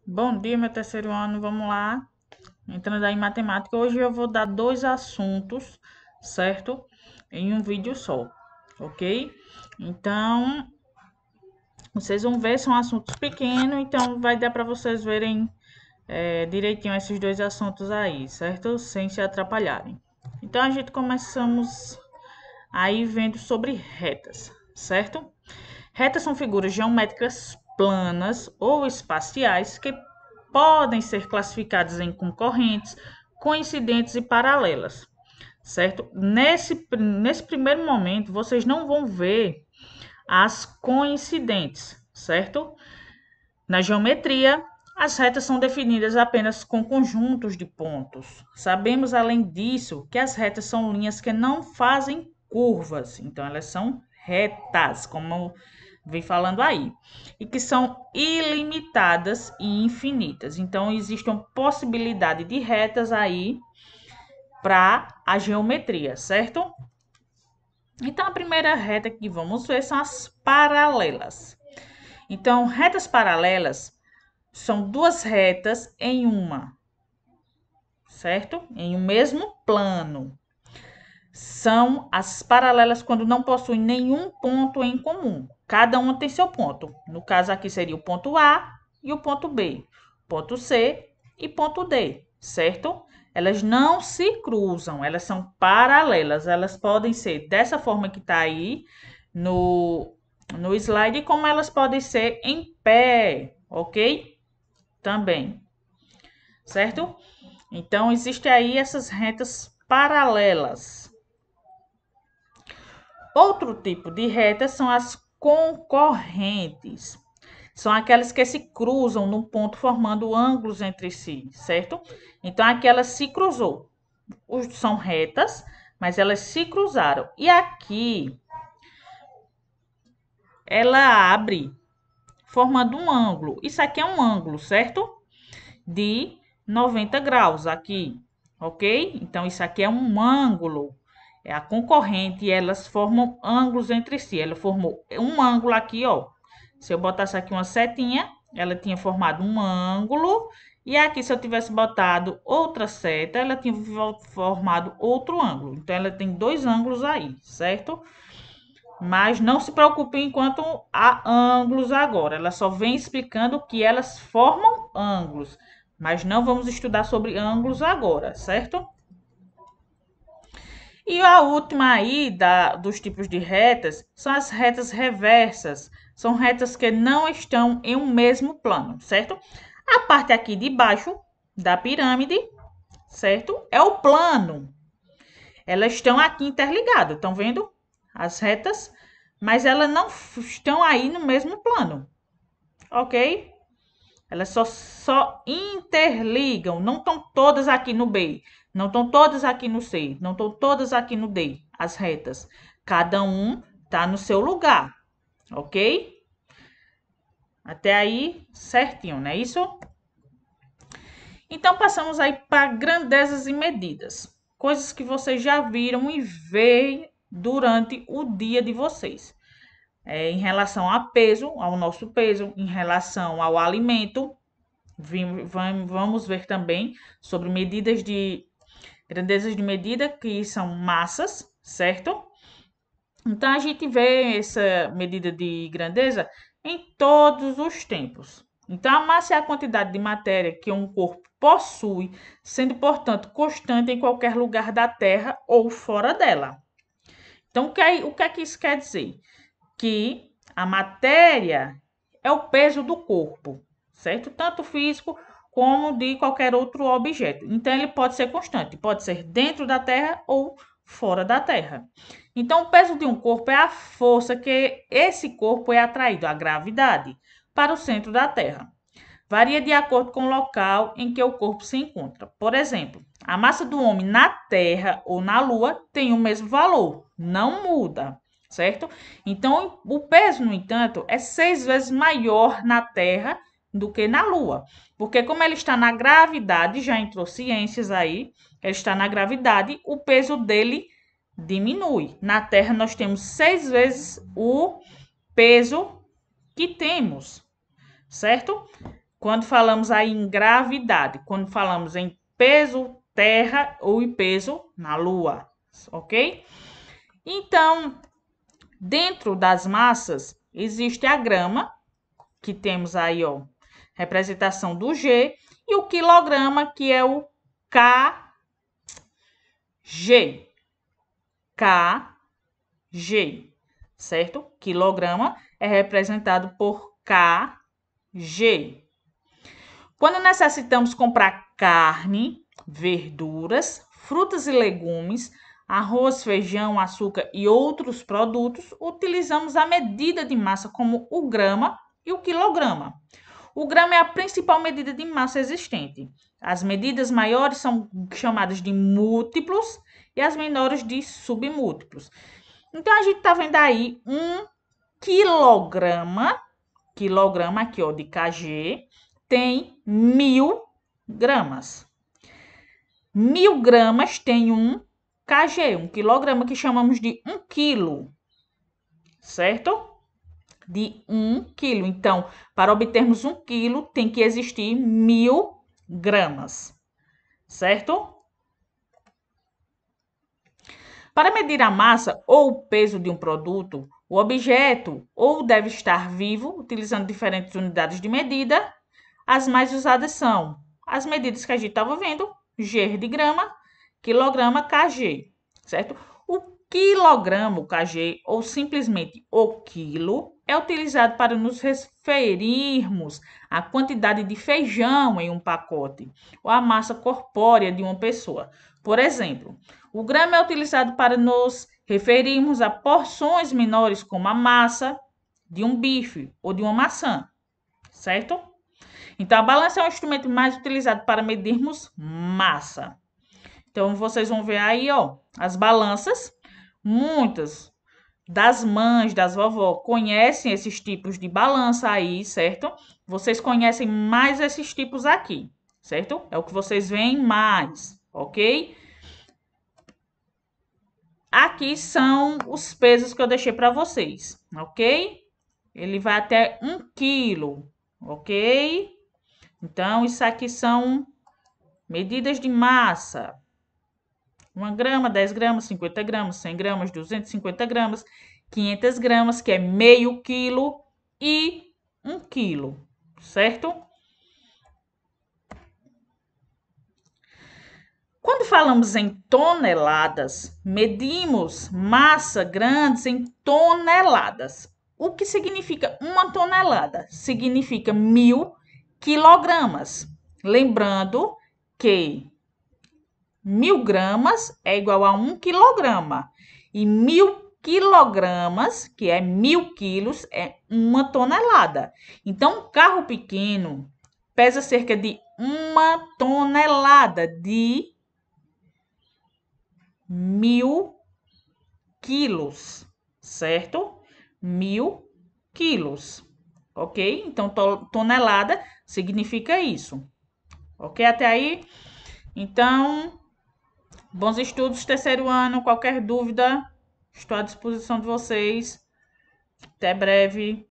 Bom dia, meu terceiro ano. Vamos lá. Entrando aí em matemática. Hoje eu vou dar dois assuntos, certo? Em um vídeo só, ok? Então, vocês vão ver, são assuntos pequenos, então vai dar para vocês verem direitinho esses dois assuntos aí, certo? Sem se atrapalharem. Então, a gente começamos aí vendo sobre retas, certo? Retas são figuras geométricas planas ou espaciais que podem ser classificadas em concorrentes, coincidentes e paralelas, certo? Nesse primeiro momento, vocês não vão ver as coincidentes, certo? Na geometria, as retas são definidas apenas com conjuntos de pontos. Sabemos, além disso, que as retas são linhas que não fazem curvas, então elas são retas, como vem falando aí, e que são ilimitadas e infinitas. Então, existe uma possibilidade de retas aí para a geometria, certo? Então, a primeira reta que vamos ver são as paralelas. Então, retas paralelas são duas retas em uma, certo? Em um mesmo plano. São as paralelas quando não possuem nenhum ponto em comum. Cada uma tem seu ponto. No caso aqui seria o ponto A e o ponto B, ponto C e ponto D, certo? Elas não se cruzam, elas são paralelas. Elas podem ser dessa forma que está aí no slide, como elas podem ser em pé, ok? Também, certo? Então, existem aí essas retas paralelas. Outro tipo de retas são as concorrentes. São aquelas que se cruzam num ponto formando ângulos entre si, certo? Então, aqui ela se cruzou. São retas, mas elas se cruzaram. E aqui ela abre formando um ângulo. Isso aqui é um ângulo, certo? De 90 graus aqui, ok? Então, isso aqui é um ângulo. É a concorrente e elas formam ângulos entre si. Ela formou um ângulo aqui, ó. Se eu botasse aqui uma setinha, ela tinha formado um ângulo. E aqui, se eu tivesse botado outra seta, ela tinha formado outro ângulo. Então, ela tem dois ângulos aí, certo? Mas não se preocupe enquanto há ângulos agora. Ela só vem explicando que elas formam ângulos. Mas não vamos estudar sobre ângulos agora, certo? E a última aí dos tipos de retas são as retas reversas. São retas que não estão em um mesmo plano, certo? A parte aqui de baixo da pirâmide, certo? É o plano. Elas estão aqui interligadas, estão vendo? As retas, mas elas não estão aí no mesmo plano, ok? Elas só interligam, não estão todas aqui no B, não estão todas aqui no C, não estão todas aqui no D, as retas. Cada um está no seu lugar, ok? Até aí, certinho, não é isso? Então, passamos aí para grandezas e medidas. Coisas que vocês já viram e veem durante o dia de vocês. Em relação a peso, ao nosso peso, em relação ao alimento, vamos ver também sobre medidas de grandezas de medida, que são massas, certo? Então, a gente vê essa medida de grandeza em todos os tempos. Então, a massa é a quantidade de matéria que um corpo possui, sendo, portanto, constante em qualquer lugar da Terra ou fora dela. Então, o que é que isso quer dizer? Que a matéria é o peso do corpo, certo? Tanto físico como de qualquer outro objeto. Então, ele pode ser constante, pode ser dentro da Terra ou fora da Terra. Então, o peso de um corpo é a força que esse corpo é atraído, a gravidade, para o centro da Terra. Varia de acordo com o local em que o corpo se encontra. Por exemplo, a massa do homem na Terra ou na Lua tem o mesmo valor, não muda, certo? Então, o peso, no entanto, é 6 vezes maior na Terra do que na Lua. Porque como ele está na gravidade, já entrou ciências aí, ele está na gravidade, o peso dele diminui. Na Terra, nós temos 6 vezes o peso que temos, certo? quando falamos aí em gravidade, quando falamos em peso terra ou em peso na Lua, ok? Então, dentro das massas, existe a grama, que temos aí, ó, representação do G, e o quilograma, que é o KG. KG, certo? Quilograma é representado por KG. Quando necessitamos comprar carne, verduras, frutas e legumes, arroz, feijão, açúcar e outros produtos, utilizamos a medida de massa como o grama e o quilograma. O grama é a principal medida de massa existente. As medidas maiores são chamadas de múltiplos e as menores de submúltiplos. Então, a gente está vendo aí um quilograma aqui, ó, de kg, tem 1000 gramas. 1000 gramas tem um kg, um quilograma, que chamamos de 1 quilo, certo? De 1 quilo. Então, para obtermos 1 quilo, tem que existir 1000 gramas, certo? Para medir a massa ou o peso de um produto, o objeto ou deve estar vivo, utilizando diferentes unidades de medida. As mais usadas são as medidas que a gente estava vendo, G de grama, quilograma, kg, certo? O quilograma, o kg, ou simplesmente o quilo, é utilizado para nos referirmos à quantidade de feijão em um pacote, ou à massa corpórea de uma pessoa. Por exemplo, o grama é utilizado para nos referirmos a porções menores, como a massa de um bife ou de uma maçã, certo? Então, a balança é um instrumento mais utilizado para medirmos massa. Então, vocês vão ver aí, ó, as balanças. Muitas das mães, das vovó, conhecem esses tipos de balança aí, certo? Vocês conhecem mais esses tipos aqui, certo? É o que vocês veem mais, ok? Aqui são os pesos que eu deixei para vocês, ok? Ele vai até 1 quilo, ok? Então, isso aqui são medidas de massa. 1 grama, 10 gramas, 50 gramas, 100 gramas, 250 gramas, 500 gramas, que é meio quilo, e 1 quilo, certo? Quando falamos em toneladas, medimos massa grandes em toneladas. O que significa uma tonelada? Significa 1000 quilogramas. Lembrando que 1000 gramas é igual a 1 quilograma. E 1000 quilogramas, que é 1000 quilos, é 1 tonelada. Então, um carro pequeno pesa cerca de 1 tonelada de 1000 quilos, certo? 1000 quilos, ok? Então, tonelada significa isso, ok? Até aí? Então, bons estudos, terceiro ano. Qualquer dúvida, estou à disposição de vocês. Até breve.